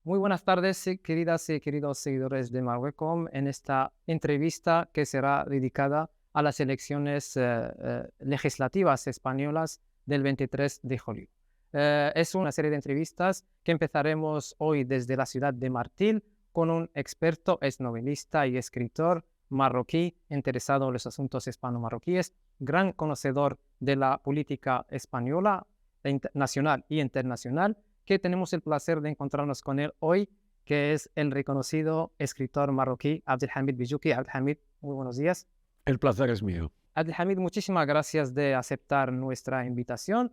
Muy buenas tardes, queridas y queridos seguidores de Marwecom, en esta entrevista que será dedicada a las elecciones legislativas españolas del 23 de julio. Es una serie de entrevistas que empezaremos hoy desde la ciudad de Martil con un experto, es novelista y escritor marroquí interesado en los asuntos hispano-marroquíes, gran conocedor de la política española, nacional y internacional, que tenemos el placer de encontrarnos con él hoy, que es el reconocido escritor marroquí Abdelhamid Bijouki. Abdelhamid, muy buenos días. El placer es mío. Abdelhamid, muchísimas gracias de aceptar nuestra invitación.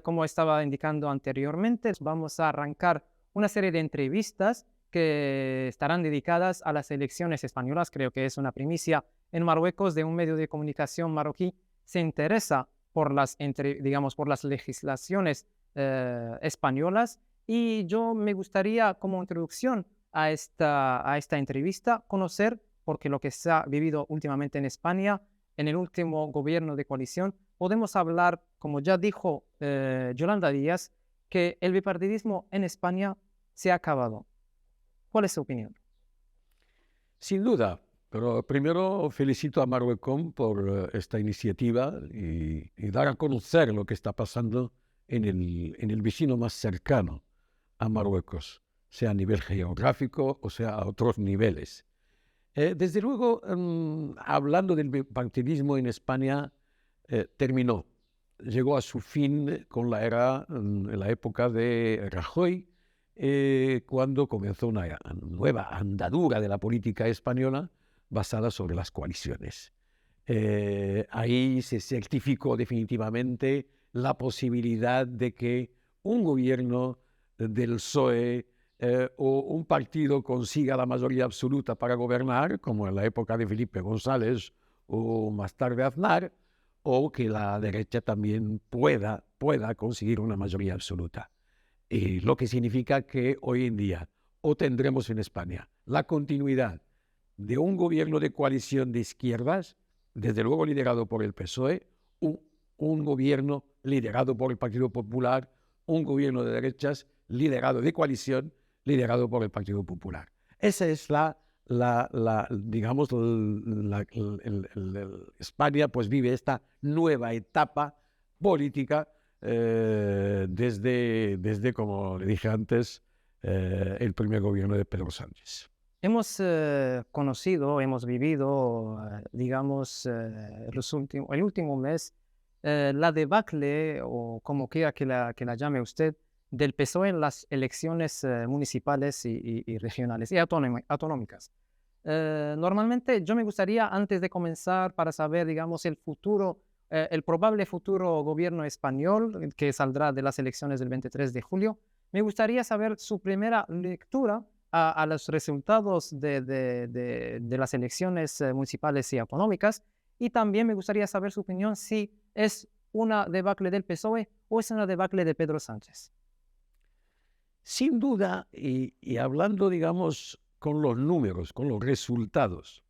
Como estaba indicando anteriormente, vamos a arrancar una serie de entrevistas que estarán dedicadas a las elecciones españolas. Creo que es una primicia en Marruecos de un medio de comunicación marroquí se interesa por por las legislaciones españolas, y yo me gustaría, como introducción a esta entrevista, conocer, porque lo que se ha vivido últimamente en España, en el último gobierno de coalición, podemos hablar, como ya dijo Yolanda Díaz, que el bipartidismo en España se ha acabado. ¿Cuál es su opinión? Sin duda, pero primero felicito a Marwecom por esta iniciativa y dar a conocer lo que está pasando en el vecino más cercano a Marruecos, sea a nivel geográfico o sea a otros niveles. Desde luego, hablando del bipartidismo en España, terminó. Llegó a su fin con en la época de Rajoy, cuando comenzó una nueva andadura de la política española basada sobre las coaliciones. Ahí se certificó definitivamente la posibilidad de que un gobierno del PSOE o un partido consiga la mayoría absoluta para gobernar, como en la época de Felipe González o más tarde Aznar, o que la derecha también pueda conseguir una mayoría absoluta. Lo que significa que hoy en día o tendremos en España la continuidad de un gobierno de coalición de izquierdas, desde luego liderado por el PSOE, un gobierno liderado por el Partido Popular, un gobierno de derechas liderado de coalición, liderado por el Partido Popular. Esa es España pues vive esta nueva etapa política desde, como le dije antes, el primer gobierno de Pedro Sánchez. Hemos conocido, hemos vivido, el último mes, la debacle, o como quiera que la llame usted, del PSOE en las elecciones municipales y regionales y autonómicas. Normalmente yo me gustaría, antes de comenzar, para saber, el probable futuro gobierno español que saldrá de las elecciones del 23 de julio, me gustaría saber su primera lectura a los resultados de las elecciones municipales y autonómicas, y también me gustaría saber su opinión si es una debacle del PSOE o es una debacle de Pedro Sánchez. Sin duda, y hablando, con los números, con los resultados,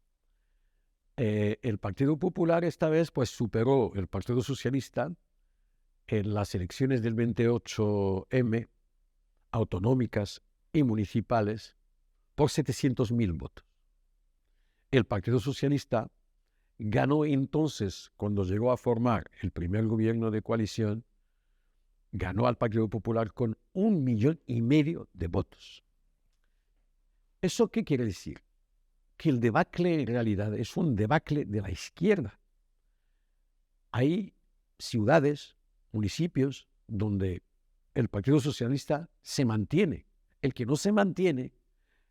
el Partido Popular esta vez pues superó el Partido Socialista en las elecciones del 28M, autonómicas y municipales, por 700.000 votos. El Partido Socialista ganó entonces, cuando llegó a formar el primer gobierno de coalición, ganó al Partido Popular con 1,5 millones de votos. ¿Eso qué quiere decir? Que el debacle en realidad es un debacle de la izquierda. Hay ciudades, municipios, donde el Partido Socialista se mantiene. El que no se mantiene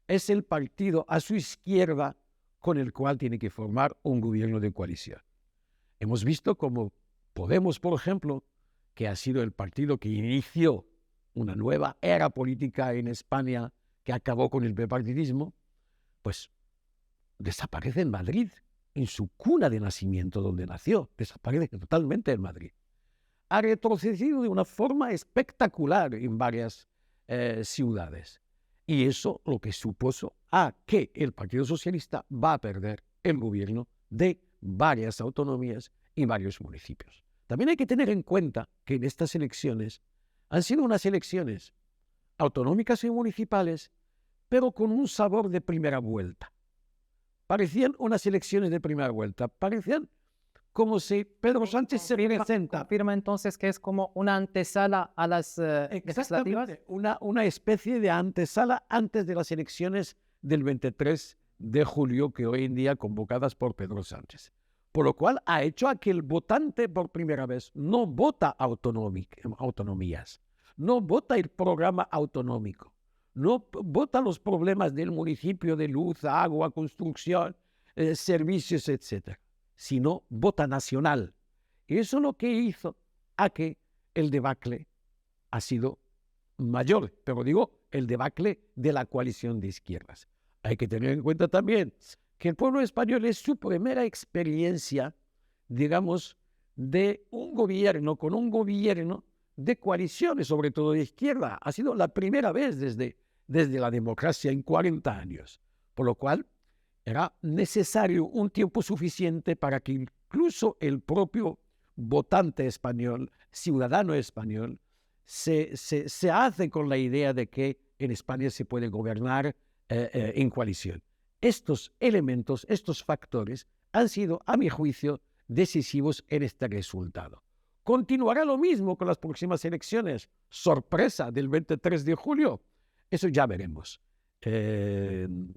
es el partido a su izquierda con el cual tiene que formar un gobierno de coalición. Hemos visto como Podemos, por ejemplo, que ha sido el partido que inició una nueva era política en España que acabó con el bipartidismo, pues desaparece en Madrid, en su cuna de nacimiento donde nació, desaparece totalmente en Madrid. Ha retrocedido de una forma espectacular en varias ciudades. Y eso lo que supuso a que el Partido Socialista va a perder el gobierno de varias autonomías y varios municipios. También hay que tener en cuenta que en estas elecciones han sido unas elecciones autonómicas y municipales, pero con un sabor de primera vuelta. Parecían unas elecciones de primera vuelta, parecían como si Pedro Sánchez se presenta. Confirma entonces que es como una antesala a las legislativas. Una especie de antesala antes de las elecciones del 23 de julio, que hoy en día convocadas por Pedro Sánchez. Por lo cual ha hecho a que el votante por primera vez no vota autonomías, no vota el programa autonómico, no vota los problemas del municipio de luz, agua, construcción, servicios, etc., sino vota nacional. Y eso es lo que hizo a que el debacle ha sido mayor, pero digo, el debacle de la coalición de izquierdas. Hay que tener en cuenta también que el pueblo español es su primera experiencia, digamos, de un gobierno, con un gobierno de coaliciones, sobre todo de izquierda. Ha sido la primera vez desde la democracia en 40 años. Por lo cual, era necesario un tiempo suficiente para que incluso el propio votante español, ciudadano español, se hace con la idea de que en España se puede gobernar en coalición. Estos elementos, estos factores, han sido, a mi juicio, decisivos en este resultado. ¿Continuará lo mismo con las próximas elecciones? Sorpresa del 23 de julio. Eso ya veremos.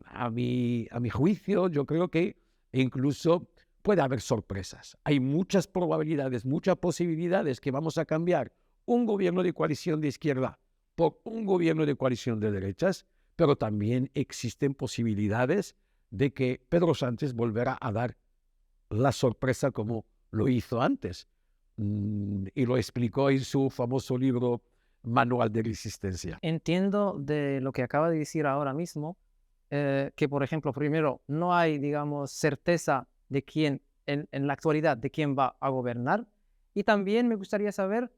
A mi juicio, yo creo que incluso puede haber sorpresas. Hay muchas probabilidades, muchas posibilidades que vamos a cambiar un gobierno de coalición de izquierda por un gobierno de coalición de derechas, pero también existen posibilidades de que Pedro Sánchez volverá a dar la sorpresa como lo hizo antes. Y lo explicó en su famoso libro Manual de Resistencia. Entiendo de lo que acaba de decir ahora mismo, que por ejemplo, primero, no hay, digamos, certeza de quién, en la actualidad, de quién va a gobernar. Y también me gustaría saber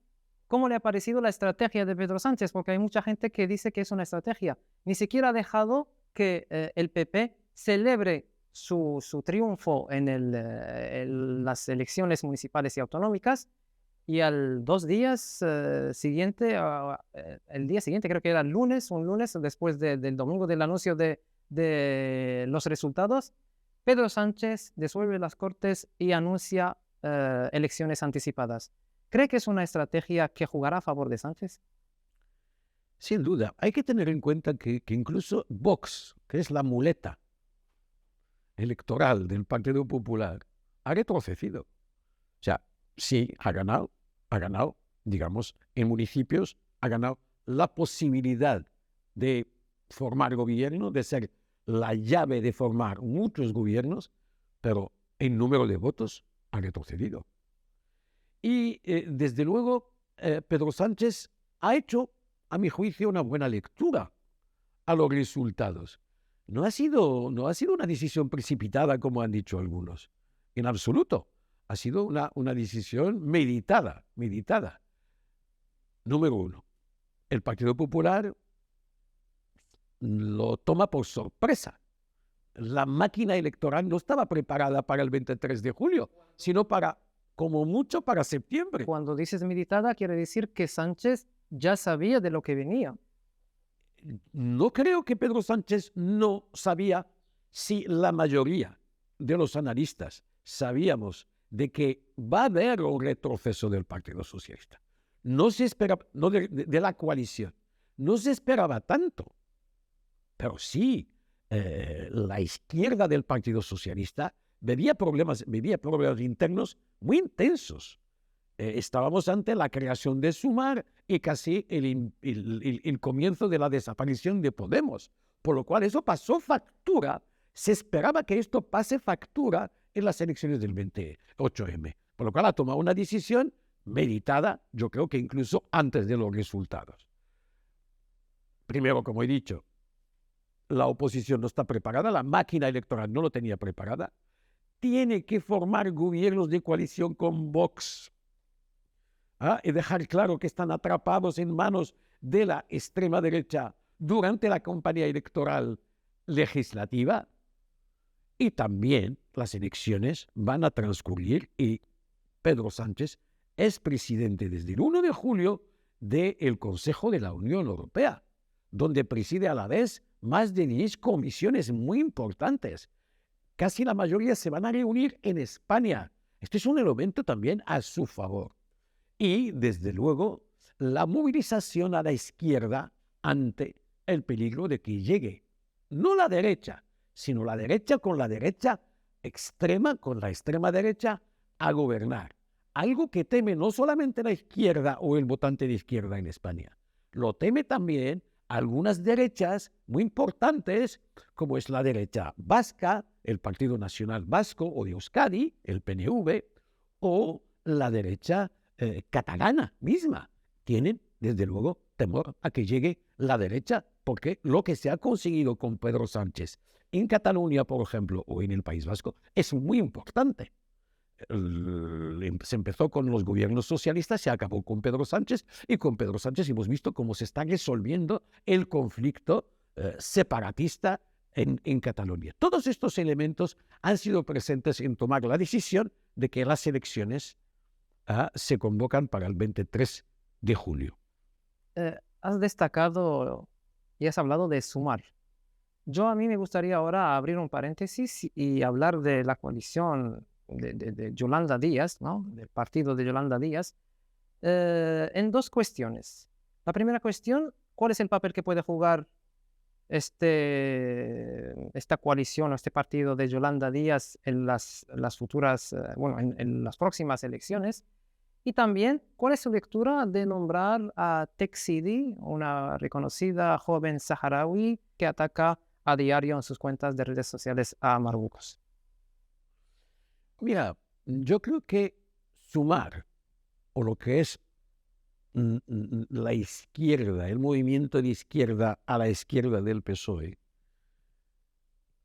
cómo le ha parecido la estrategia de Pedro Sánchez, porque hay mucha gente que dice que es una estrategia. Ni siquiera ha dejado que el PP celebre su triunfo en las elecciones municipales y autonómicas, y al 2 días siguiente, el día siguiente, creo que era un lunes después del domingo del anuncio de los resultados, Pedro Sánchez disuelve las Cortes y anuncia elecciones anticipadas. ¿Cree que es una estrategia que jugará a favor de Sánchez? Sin duda, hay que tener en cuenta que incluso Vox, que es la muleta electoral del Partido Popular, ha retrocedido. O sea, sí, ha ganado, digamos, en municipios, ha ganado la posibilidad de formar gobierno, de ser la llave de formar muchos gobiernos, pero en número de votos ha retrocedido. Y desde luego, Pedro Sánchez ha hecho, a mi juicio, una buena lectura a los resultados. No ha sido una decisión precipitada, como han dicho algunos, en absoluto. Ha sido una decisión meditada. Número uno, el Partido Popular lo toma por sorpresa. La máquina electoral no estaba preparada para el 23 de julio, sino como mucho para septiembre. Cuando dices meditada, quiere decir que Sánchez ya sabía de lo que venía. No creo que Pedro Sánchez no sabía. Si la mayoría de los analistas sabíamos de que va a haber un retroceso del Partido Socialista, no se esperaba, no de la coalición, no se esperaba tanto, pero sí, la izquierda del Partido Socialista vivía problemas internos muy intensos. Estábamos ante la creación de Sumar y casi el comienzo de la desaparición de Podemos, por lo cual eso pasó factura. Se esperaba que esto pase factura en las elecciones del 28M, por lo cual ha tomado una decisión meditada, yo creo que incluso antes de los resultados. Primero, como he dicho, la oposición no está preparada, la máquina electoral no lo tenía preparada, tiene que formar gobiernos de coalición con Vox, y dejar claro que están atrapados en manos de la extrema derecha durante la campaña electoral legislativa. Y también las elecciones van a transcurrir y Pedro Sánchez es presidente desde el 1 de julio del Consejo de la Unión Europea. donde preside a la vez más de 10 comisiones muy importantes. Casi la mayoría se van a reunir en España. Este es un elemento también a su favor. Y, desde luego, la movilización a la izquierda ante el peligro de que llegue, no la derecha, sino la derecha con la derecha extrema, con la extrema derecha, a gobernar. Algo que teme no solamente la izquierda o el votante de izquierda en España, lo teme también algunas derechas muy importantes, como es la derecha vasca, el Partido Nacional Vasco o de Euskadi, el PNV, o la derecha catalana misma. Tienen, desde luego, temor a que llegue la derecha, porque lo que se ha conseguido con Pedro Sánchez en Cataluña, por ejemplo, o en el País Vasco, es muy importante. Se empezó con los gobiernos socialistas, se acabó con Pedro Sánchez, y con Pedro Sánchez hemos visto cómo se está resolviendo el conflicto separatista en Cataluña. Todos estos elementos han sido presentes en tomar la decisión de que las elecciones se convocan para el 23 de julio. Has destacado y has hablado de Sumar. A mí me gustaría ahora abrir un paréntesis y hablar de la coalición de Yolanda Díaz, ¿no? Del partido de Yolanda Díaz, en dos cuestiones. La primera cuestión, ¿cuál es el papel que puede jugar esta coalición o este partido de Yolanda Díaz en las futuras, en las próximas elecciones? Y también, ¿cuál es su lectura de nombrar a Tex-Sidi, una reconocida joven saharaui que ataca a diario en sus cuentas de redes sociales a Marruecos? Mira, yo creo que Sumar, o lo que es la izquierda, el movimiento de izquierda a la izquierda del PSOE,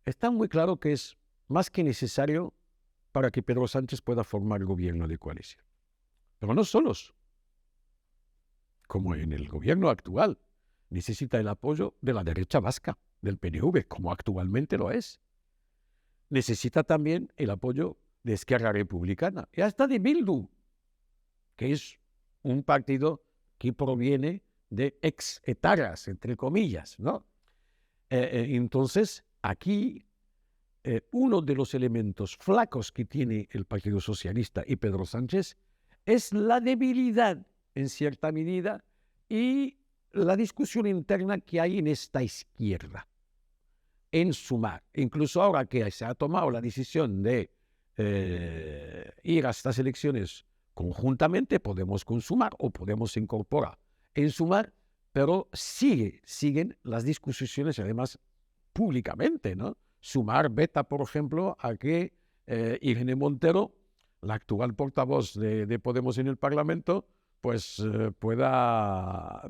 está muy claro que es más que necesario para que Pedro Sánchez pueda formar gobierno de coalición. Pero no solos, como en el gobierno actual, necesita el apoyo de la derecha vasca, del PNV, como actualmente lo es. Necesita también el apoyo de Esquerra Republicana y hasta de Bildu, que es un partido que proviene de ex-etaras, entre comillas, ¿no? Entonces, aquí uno de los elementos flacos que tiene el Partido Socialista y Pedro Sánchez es la debilidad, en cierta medida, y la discusión interna que hay en esta izquierda, en Sumar. Incluso ahora que se ha tomado la decisión de ir a estas elecciones conjuntamente, podemos consumar o podemos incorporar en Sumar, pero siguen las discusiones, además, públicamente, ¿no? Sumar veta, por ejemplo, a que Irene Montero, la actual portavoz de Podemos en el Parlamento, pues pueda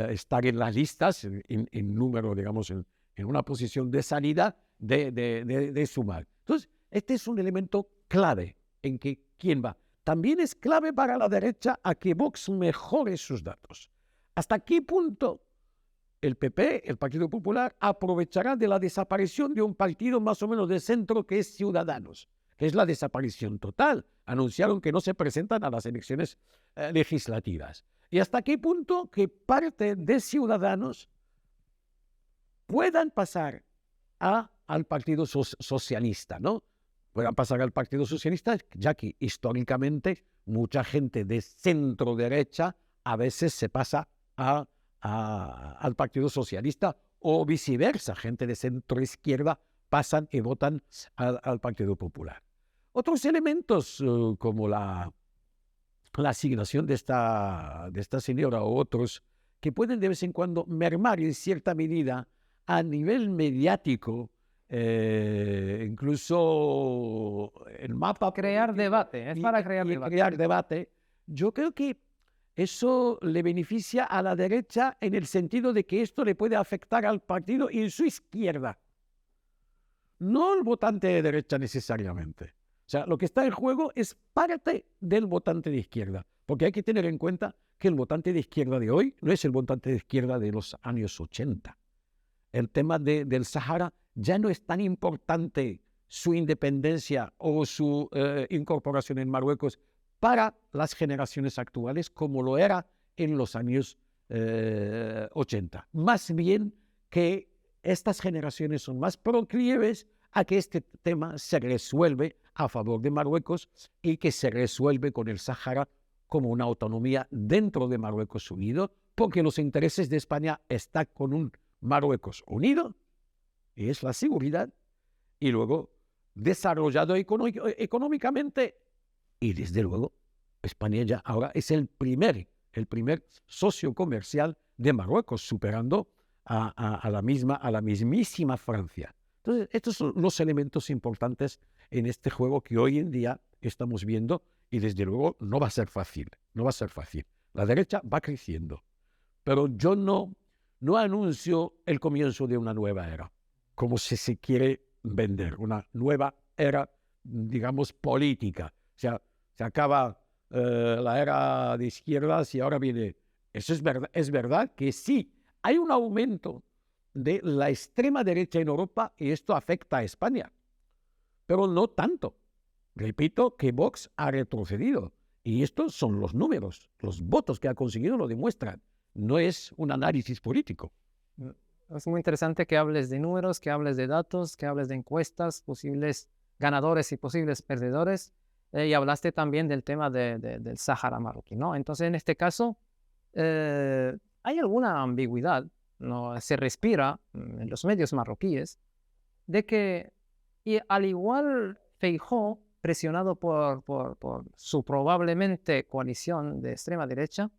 estar en las listas, en número, digamos, en una posición de salida de Sumar. Entonces, este es un elemento clave en que quién va. También es clave para la derecha a que Vox mejore sus datos. ¿Hasta qué punto el PP, el Partido Popular, aprovechará de la desaparición de un partido más o menos de centro que es Ciudadanos, que es la desaparición total? Anunciaron que no se presentan a las elecciones legislativas. ¿Y hasta qué punto que parte de Ciudadanos puedan pasar al Partido Socialista, ¿no? Puedan pasar al Partido Socialista, ya que históricamente mucha gente de centro derecha a veces se pasa al Partido Socialista, o viceversa, gente de centro izquierda pasan y votan al Partido Popular. Otros elementos como la asignación de esta señora o otros que pueden de vez en cuando mermar en cierta medida a nivel mediático, incluso el mapa. Crear debate, es para crear debate. Yo creo que eso le beneficia a la derecha en el sentido de que esto le puede afectar al partido en su izquierda, no al votante de derecha necesariamente. O sea, lo que está en juego es parte del votante de izquierda, porque hay que tener en cuenta que el votante de izquierda de hoy no es el votante de izquierda de los años 80. El tema del Sahara ya no es tan importante, su independencia o su incorporación en Marruecos para las generaciones actuales como lo era en los años 80. Más bien que estas generaciones son más proclives a que este tema se resuelve a favor de Marruecos y que se resuelve con el Sáhara como una autonomía dentro de Marruecos unido, porque los intereses de España están con un Marruecos unido, y es la seguridad, y luego desarrollado económicamente, y desde luego España ya ahora es el primer socio comercial de Marruecos, superando a la mismísima Francia. Entonces, estos son los elementos importantes en este juego que hoy en día estamos viendo, y desde luego no va a ser fácil, no va a ser fácil. La derecha va creciendo, pero yo no anuncio el comienzo de una nueva era, como si se quiere vender, una nueva era, digamos, política. O sea, se acaba la era de izquierdas y ahora viene... Eso es verdad que sí, hay un aumento de la extrema derecha en Europa y esto afecta a España, pero no tanto. Repito que Vox ha retrocedido y estos son los números, los votos que ha conseguido lo demuestran, no es un análisis político. Es muy interesante que hables de números, que hables de datos, que hables de encuestas, posibles ganadores y posibles perdedores, y hablaste también del tema del Sáhara marroquí, ¿no? Entonces, en este caso, hay alguna ambigüedad, ¿no? Se respira en los medios marroquíes de que, y al igual Feijóo, presionado por su probablemente coalición de extrema derecha,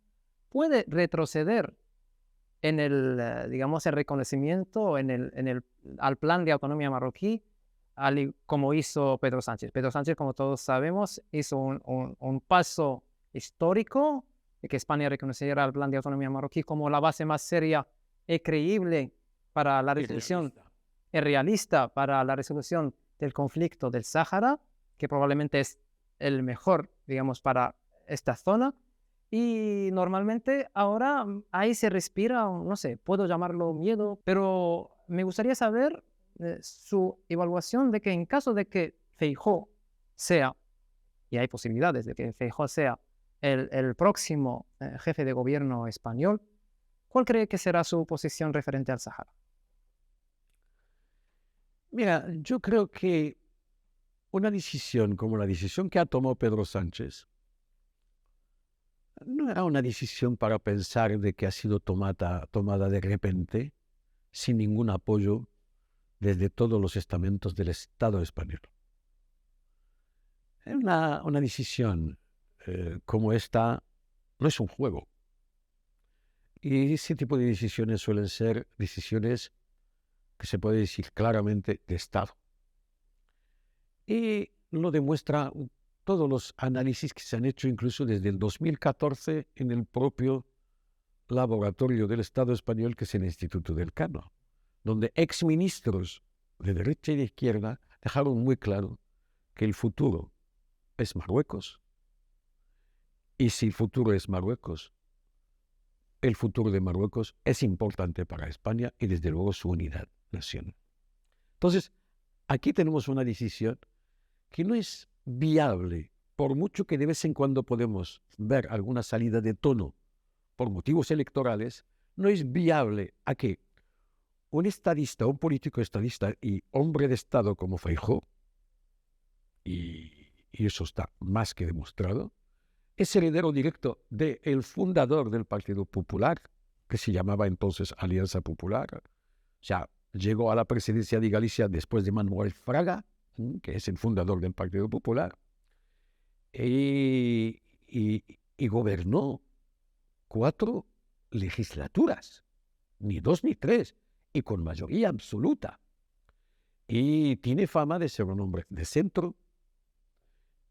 puede retroceder en el, digamos, el reconocimiento al plan de autonomía marroquí, como hizo Pedro Sánchez. Pedro Sánchez, como todos sabemos, hizo un paso histórico de que España reconociera el plan de autonomía marroquí como la base más seria y creíble para la resolución, y realista para la resolución del conflicto del Sáhara, que probablemente es el mejor, digamos, para esta zona. Y normalmente ahora ahí se respira, no sé, puedo llamarlo miedo, pero me gustaría saber su evaluación de que en caso de que Feijóo sea, y hay posibilidades de que Feijóo sea el próximo jefe de gobierno español, ¿cuál cree que será su posición referente al Sáhara? Mira, yo creo que una decisión como la decisión que ha tomado Pedro Sánchez no era una decisión para pensar de que ha sido tomada de repente, sin ningún apoyo desde todos los estamentos del Estado español. Una decisión como esta no es un juego. Y ese tipo de decisiones suelen ser decisiones que se puede decir claramente de Estado. Y lo demuestra todos los análisis que se han hecho incluso desde el 2014 en el propio laboratorio del Estado español, que es el Instituto del Cano, donde exministros de derecha y de izquierda dejaron muy claro que el futuro es Marruecos, y si el futuro es Marruecos, el futuro de Marruecos es importante para España y desde luego su unidad nacional. Entonces, aquí tenemos una decisión que no es viable, por mucho que de vez en cuando podemos ver alguna salida de tono por motivos electorales, no es viable a que un estadista, un político estadista y hombre de Estado como Feijóo, y eso está más que demostrado, es heredero directo del fundador del Partido Popular, que se llamaba entonces Alianza Popular. O sea, llegó a la presidencia de Galicia después de Manuel Fraga, que es el fundador del Partido Popular, y gobernó 4 legislaturas, ni 2 ni 3, y con mayoría absoluta. Y tiene fama de ser un hombre de centro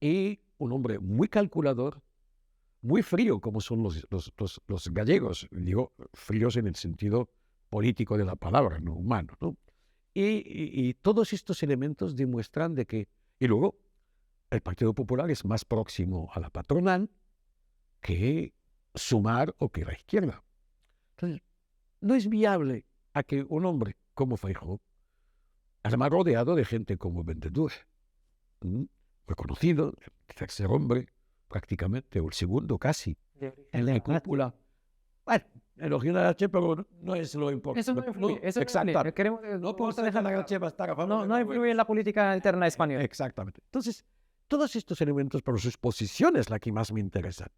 y un hombre muy calculador, muy frío, como son los gallegos, digo, fríos en el sentido político de la palabra, no humano, ¿no? Y todos estos elementos demuestran de que, y luego, el Partido Popular es más próximo a la patronal que Sumar o que la izquierda. Entonces, no es viable a que un hombre como Feijóo, además rodeado de gente como Bendedur, reconocido, el tercer hombre prácticamente, o el segundo casi, en la cúpula. Bueno, elogian a H, pero no es lo importante. Eso no influye. Eso no Exacto. influye. Queremos, No por ser dejar la H va a estar a favor no, de no influye en la política interna española. Exactamente. Entonces, todos estos elementos, pero sus posiciones la que más me interesan,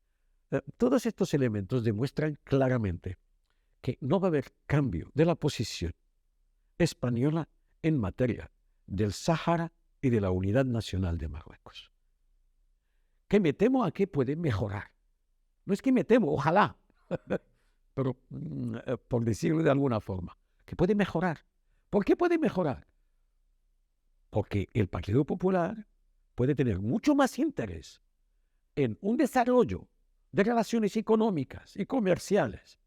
todos estos elementos demuestran claramente que no va a haber cambio de la posición española en materia del Sáhara y de la unidad nacional de Marruecos. Que me temo a que puede mejorar. No es que me temo, ojalá, pero por decirlo de alguna forma, que puede mejorar. ¿Por qué puede mejorar? Porque el Partido Popular puede tener mucho más interés en un desarrollo de relaciones económicas y comerciales,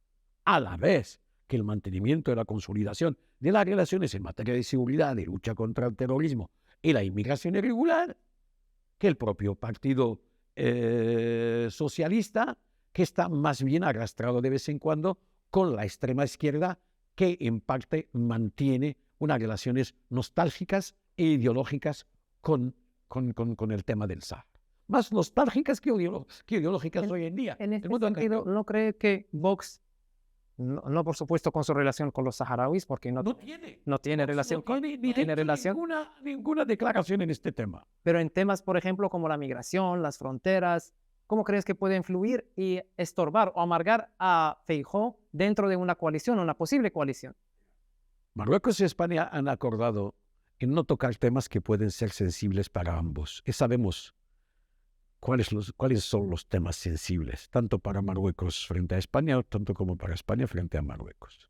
a la vez que el mantenimiento y la consolidación de las relaciones en materia de seguridad, de lucha contra el terrorismo y la inmigración irregular, que el propio Partido Socialista, que está más bien arrastrado de vez en cuando con la extrema izquierda, que en parte mantiene unas relaciones nostálgicas e ideológicas con el tema del Sáhara. Más nostálgicas que ideológicas hoy en día. En este sentido, ¿no cree que Vox, no por supuesto con su relación con los saharauis, porque no tiene relación con ninguna declaración en este tema? Pero en temas, por ejemplo, como la migración, las fronteras, ¿cómo crees que puede influir y estorbar o amargar a Feijóo dentro de una coalición, una posible coalición? Marruecos y España han acordado en no tocar temas que pueden ser sensibles para ambos. Y sabemos cuáles son los temas sensibles, tanto para Marruecos frente a España, tanto como para España frente a Marruecos.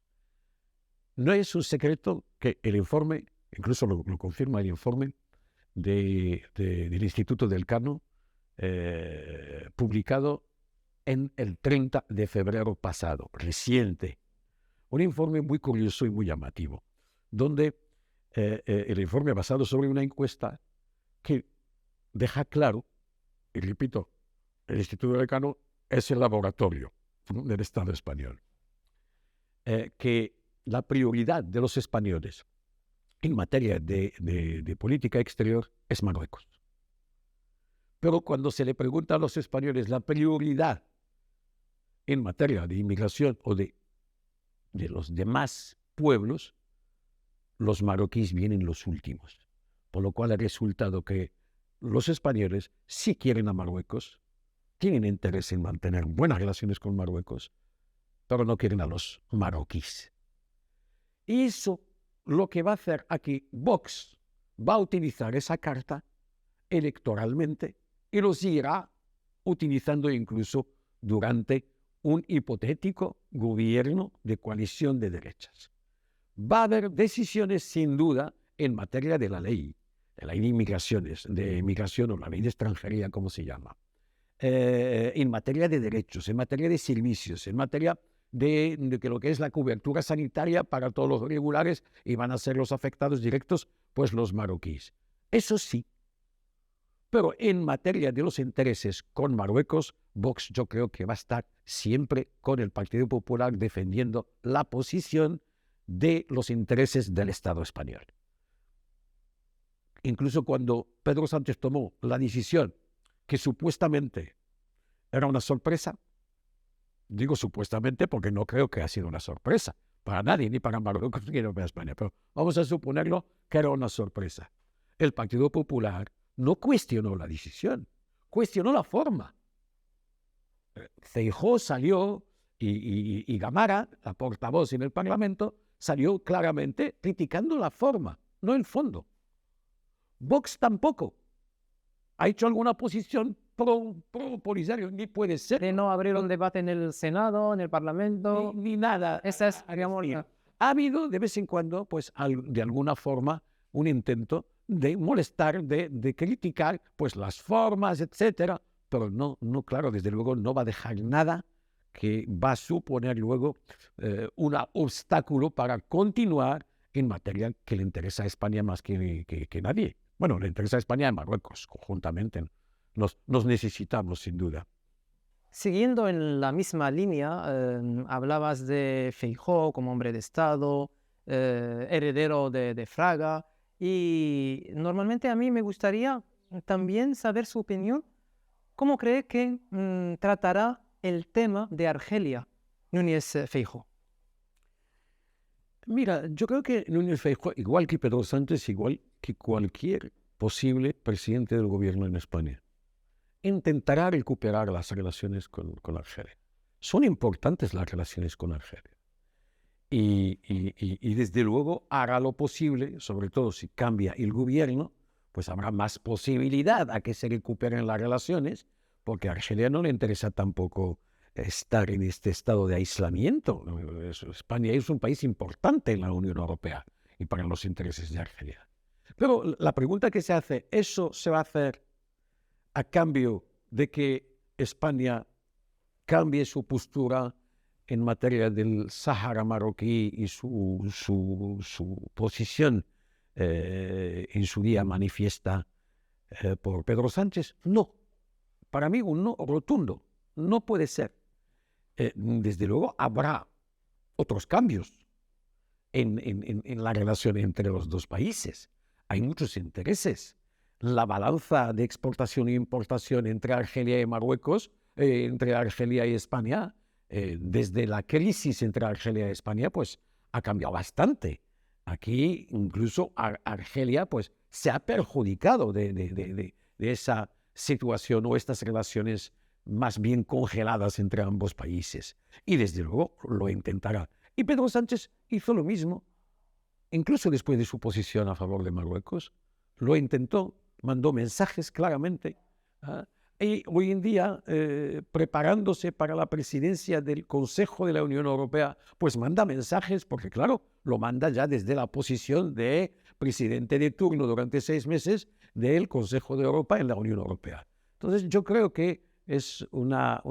No es un secreto que el informe, incluso lo confirma el informe del Instituto del Cano, publicado en el 30 de febrero pasado, reciente. Un informe muy curioso y muy llamativo, donde el informe basado sobre una encuesta que deja claro, y repito, el Instituto del Cano es el laboratorio del Estado español, que la prioridad de los españoles en materia de política exterior es Marruecos. Pero cuando se le pregunta a los españoles la prioridad en materia de inmigración o de los demás pueblos, los marroquíes vienen los últimos. Por lo cual ha resultado que los españoles sí quieren a Marruecos, tienen interés en mantener buenas relaciones con Marruecos, pero no quieren a los marroquíes. Y eso lo que va a hacer aquí, Vox va a utilizar esa carta electoralmente y lo seguirá utilizando incluso durante un hipotético gobierno de coalición de derechas. Va a haber decisiones sin duda en materia de la ley de inmigraciones, de migración o la ley de extranjería, como se llama, en materia de derechos, en materia de servicios, en materia de que lo que es la cobertura sanitaria para todos los irregulares y van a ser los afectados directos, pues los marroquíes. Eso sí. Pero en materia de los intereses con Marruecos, Vox yo creo que va a estar siempre con el Partido Popular defendiendo la posición de los intereses del Estado español. Incluso cuando Pedro Sánchez tomó la decisión que supuestamente era una sorpresa, digo supuestamente porque no creo que ha sido una sorpresa para nadie, ni para Marruecos ni para España, pero vamos a suponerlo que era una sorpresa. El Partido Popular no cuestionó la decisión, cuestionó la forma. Feijóo salió y Gamara, la portavoz en el Parlamento, salió claramente criticando la forma, no el fondo. Vox tampoco ha hecho alguna posición pro-Polisario, ni puede ser. De no abrir un debate en el Senado, en el Parlamento. Ni nada. Esa es, digamos, ha habido de vez en cuando, pues, de alguna forma, un intento de molestar, de criticar, pues, las formas, etcétera, pero no, claro, desde luego no va a dejar nada que va a suponer luego un obstáculo para continuar en materia que le interesa a España más que nadie. Bueno, le interesa a España y a Marruecos conjuntamente. Nos necesitamos, sin duda. Siguiendo en la misma línea, hablabas de Feijóo como hombre de Estado, heredero de Fraga, y normalmente a mí me gustaría también saber su opinión. ¿Cómo cree que tratará el tema de Argelia Núñez Feijóo? Mira, yo creo que Núñez Feijóo, igual que Pedro Sánchez, igual que cualquier posible presidente del gobierno en España, intentará recuperar las relaciones con Argelia. Son importantes las relaciones con Argelia. Y desde luego hará lo posible, sobre todo si cambia el gobierno, pues habrá más posibilidad a que se recuperen las relaciones, porque a Argelia no le interesa tampoco estar en este estado de aislamiento. España es un país importante en la Unión Europea y para los intereses de Argelia. Pero la pregunta que se hace, ¿eso se va a hacer a cambio de que España cambie su postura en materia del Sáhara marroquí y su posición en su día manifiesta por Pedro Sánchez? No, para mí un no rotundo, no puede ser. Desde luego habrá otros cambios en la relación entre los dos países. Hay muchos intereses. La balanza de exportación e importación entre Argelia y Marruecos, entre Argelia y España, desde la crisis entre Argelia y España, pues ha cambiado bastante. Aquí incluso Argelia pues, se ha perjudicado de esa situación o estas relaciones más bien congeladas entre ambos países. Y desde luego lo intentará. Y Pedro Sánchez hizo lo mismo, incluso después de su posición a favor de Marruecos. Lo intentó, mandó mensajes claramente. Y hoy en día, preparándose para la presidencia del Consejo de la Unión Europea, pues manda mensajes, porque claro, lo manda ya desde la posición de presidente de turno durante 6 meses del Consejo de Europa en la Unión Europea. Entonces yo creo que es una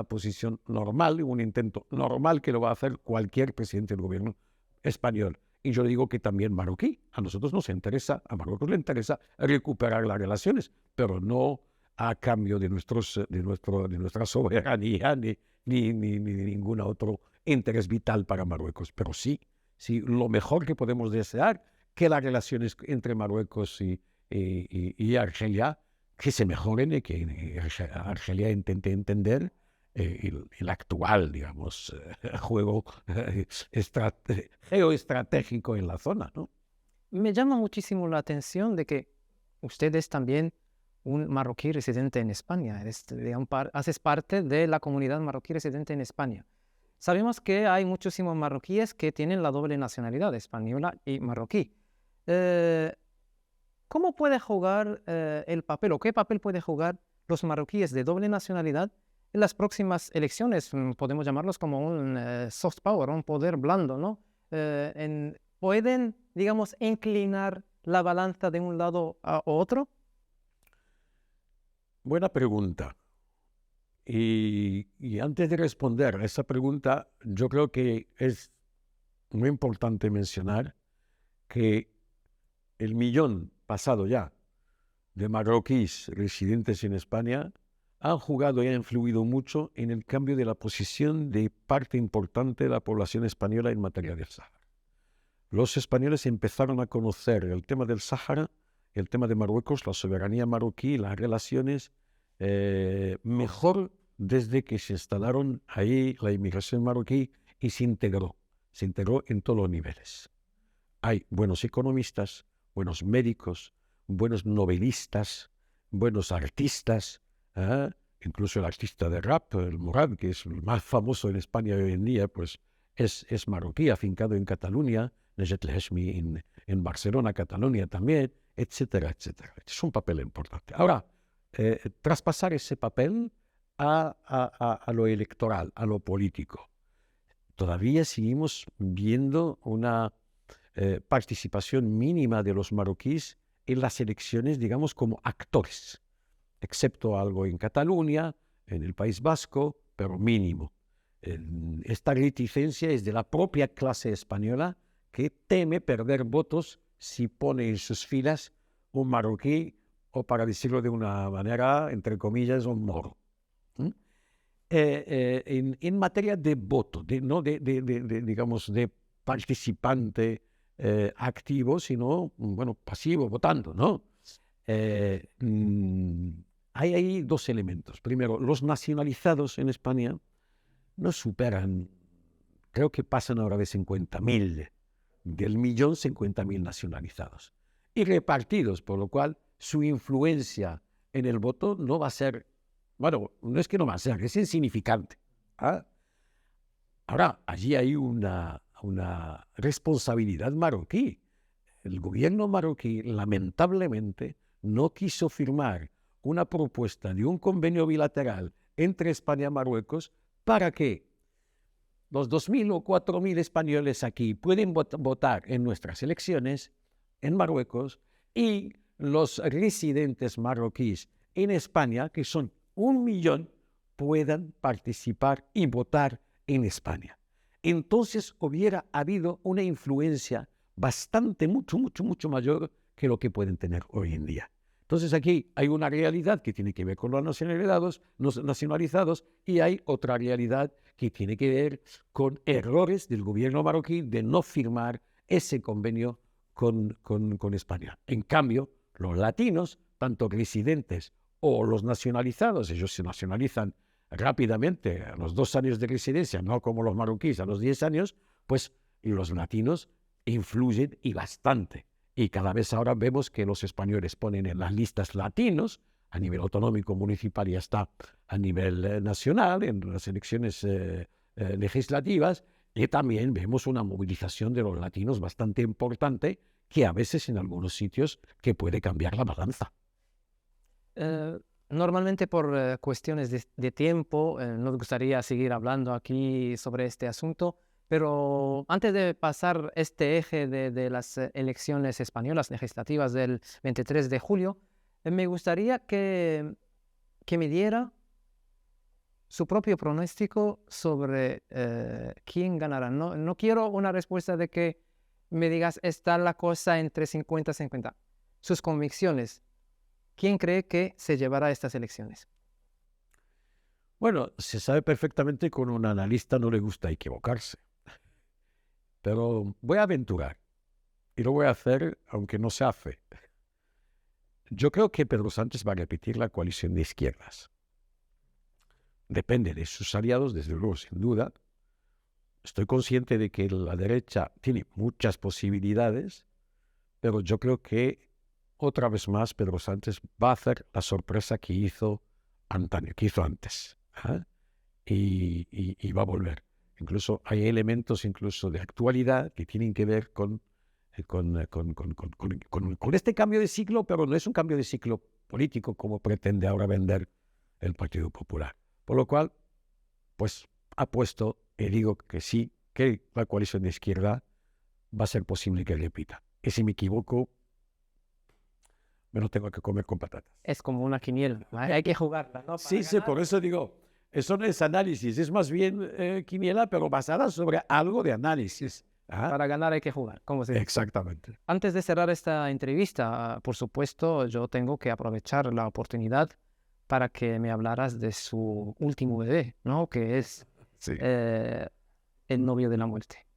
posición normal, un intento normal que lo va a hacer cualquier presidente del gobierno español. Y yo digo que también marroquí. A nosotros nos interesa, a Marruecos le interesa recuperar las relaciones, pero no a cambio de nuestra soberanía ni ningún otro interés vital para Marruecos. Pero sí, lo mejor que podemos desear, que las relaciones entre Marruecos y Argelia que se mejoren y que Argelia intente entender el actual, digamos, juego geoestratégico en la zona, ¿no? Me llama muchísimo la atención de que usted es también un marroquí residente en España, haces parte de la comunidad marroquí residente en España. Sabemos que hay muchísimos marroquíes que tienen la doble nacionalidad, española y marroquí. ¿Cómo puede jugar el papel o qué papel puede jugar los marroquíes de doble nacionalidad en las próximas elecciones? Podemos llamarlos como un soft power, un poder blando, ¿no? ¿Pueden, digamos, inclinar la balanza de un lado a otro? Buena pregunta. Y antes de responder a esa pregunta, yo creo que es muy importante mencionar que el millón pasado ya de marroquíes residentes en España han jugado y han influido mucho en el cambio de la posición de parte importante de la población española en materia del Sáhara. Los españoles empezaron a conocer el tema del Sáhara, el tema de Marruecos, la soberanía marroquí, las relaciones, mejor desde que se instalaron ahí la inmigración marroquí y se integró en todos los niveles. Hay buenos economistas, buenos médicos, buenos novelistas, buenos artistas, incluso el artista de rap, el Morad, que es el más famoso en España hoy en día, pues es marroquí, afincado en Cataluña, Najet El Heshmi en Barcelona, Cataluña también, etcétera, etcétera. Es un papel importante. Ahora, traspasar ese papel a lo electoral, a lo político. Todavía seguimos viendo una participación mínima de los marroquíes en las elecciones, digamos, como actores, excepto algo en Cataluña, en el País Vasco, pero mínimo. Esta reticencia es de la propia clase española que teme perder votos si pone en sus filas un marroquí o, para decirlo de una manera, entre comillas, un moro. En materia de voto, digamos, de participante activo, sino, bueno, pasivo, votando, ¿no? Hay ahí dos elementos. Primero, los nacionalizados en España no superan creo que pasan ahora de 50.000, del millón 50.000 nacionalizados y repartidos, por lo cual su influencia en el voto no va a ser, bueno, no es que no va a ser, es insignificante. ¿Ah? Ahora, allí hay una responsabilidad marroquí. El gobierno marroquí, lamentablemente, no quiso firmar una propuesta de un convenio bilateral entre España y Marruecos para que los 2.000 o 4.000 españoles aquí pueden votar en nuestras elecciones en Marruecos y los residentes marroquíes en España, que son 1.000.000, puedan participar y votar en España. Entonces hubiera habido una influencia bastante, mucho mayor que lo que pueden tener hoy en día. Entonces aquí hay una realidad que tiene que ver con los nacionalizados y hay otra realidad que tiene que ver con errores del gobierno marroquí de no firmar ese convenio con España. En cambio, los latinos, tanto residentes o los nacionalizados, ellos se nacionalizan rápidamente a los 2 años de residencia, no como los marroquíes a los 10 años, pues los latinos influyen y bastante. Y cada vez ahora vemos que los españoles ponen en las listas latinos, a nivel autonómico, municipal y hasta a nivel nacional, en las elecciones legislativas, y también vemos una movilización de los latinos bastante importante, que a veces en algunos sitios que puede cambiar la balanza. Normalmente por cuestiones de tiempo, nos gustaría seguir hablando aquí sobre este asunto, pero antes de pasar este eje de las elecciones españolas legislativas del 23 de julio, me gustaría que me diera su propio pronóstico sobre quién ganará. No quiero una respuesta de que me digas, está la cosa entre 50-50. Sus convicciones. ¿Quién cree que se llevará estas elecciones? Bueno, se sabe perfectamente que a un analista no le gusta equivocarse. Pero voy a aventurar. Y lo voy a hacer aunque no sea fe. Yo creo que Pedro Sánchez va a repetir la coalición de izquierdas. Depende de sus aliados, desde luego, sin duda. Estoy consciente de que la derecha tiene muchas posibilidades, pero yo creo que otra vez más Pedro Sánchez va a hacer la sorpresa que hizo antes. ¿Eh? Y va a volver. Incluso hay elementos incluso de actualidad que tienen que ver con este cambio de ciclo, pero no es un cambio de ciclo político como pretende ahora vender el Partido Popular. Por lo cual, pues apuesto y digo que sí, que la coalición de izquierda va a ser posible que repita. Y si me equivoco, me lo tengo que comer con patatas. Es como una quiniela, hay que jugarla, ¿no? Sí, por eso digo, eso no es análisis, es más bien quiniela, pero basada sobre algo de análisis. ¿Ah? Para ganar hay que jugar, como se dice. Exactamente. Antes de cerrar esta entrevista, por supuesto, yo tengo que aprovechar la oportunidad para que me hablaras de su último bebé, ¿no? Que es el novio de la muerte.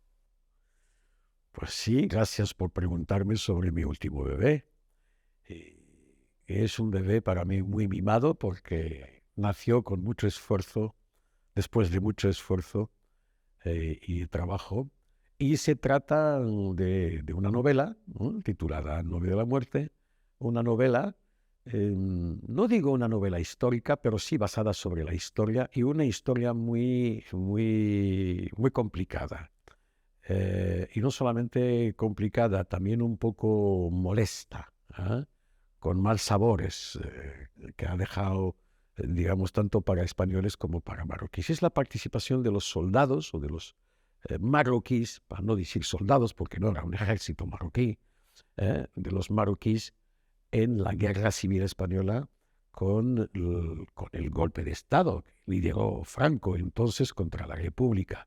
Pues sí, gracias por preguntarme sobre mi último bebé. Es un bebé para mí muy mimado porque nació con mucho esfuerzo, después de mucho esfuerzo y trabajo. Y se trata de una novela, ¿no? Titulada El novio de la muerte, una novela, no digo una novela histórica, pero sí basada sobre la historia y una historia muy complicada. Y no solamente complicada, también un poco molesta, con mal sabores que ha dejado, digamos, tanto para españoles como para marroquíes. Es la participación de los soldados o de los marroquíes, para no decir soldados porque no era un ejército marroquí, de los marroquíes en la guerra civil española con el golpe de Estado que lideró Franco entonces contra la República.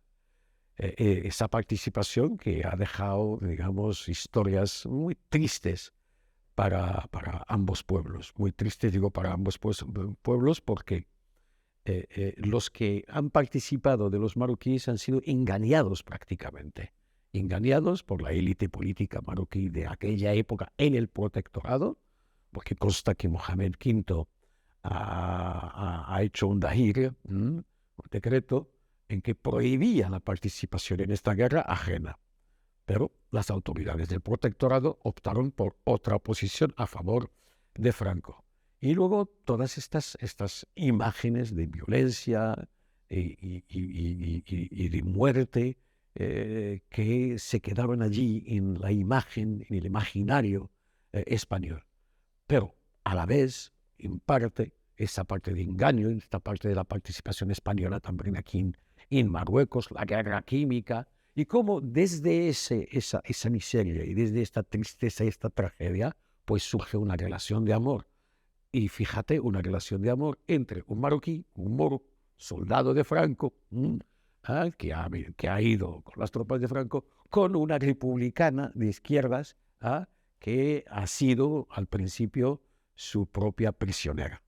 Esa participación que ha dejado, digamos, historias muy tristes para ambos pueblos. Muy tristes, digo, para ambos pueblos porque los que han participado de los marroquíes han sido engañados prácticamente. Engañados por la élite política marroquí de aquella época en el protectorado, porque consta que Mohamed V ha hecho un dahir, un decreto, en que prohibía la participación en esta guerra ajena. Pero las autoridades del protectorado optaron por otra posición a favor de Franco. Y luego todas estas imágenes de violencia y de muerte que se quedaron allí en la imagen, en el imaginario español. Pero a la vez, en parte, esa parte de engaño, esta parte de la participación española también aquí en Marruecos, la guerra química, y cómo desde esa miseria y desde esta tristeza y esta tragedia, pues surge una relación de amor. Y fíjate, una relación de amor entre un marroquí, un moro, soldado de Franco, que ha ido con las tropas de Franco, con una republicana de izquierdas, que ha sido al principio su propia prisionera.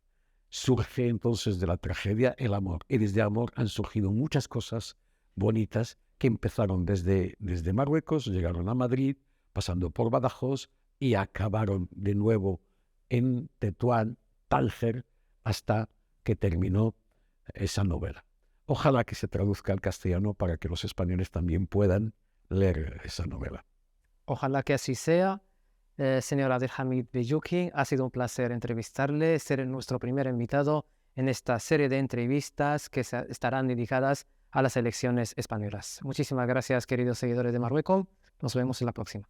Surge entonces de la tragedia el amor, y desde amor han surgido muchas cosas bonitas que empezaron desde Marruecos, llegaron a Madrid, pasando por Badajoz y acabaron de nuevo en Tetuán, Tánger, hasta que terminó esa novela. Ojalá que se traduzca al castellano para que los españoles también puedan leer esa novela. Ojalá que así sea. Señor Abdelhamid Beyouki, ha sido un placer entrevistarle, ser nuestro primer invitado en esta serie de entrevistas que estarán dedicadas a las elecciones españolas. Muchísimas gracias, queridos seguidores de Marruecos. Nos vemos en la próxima.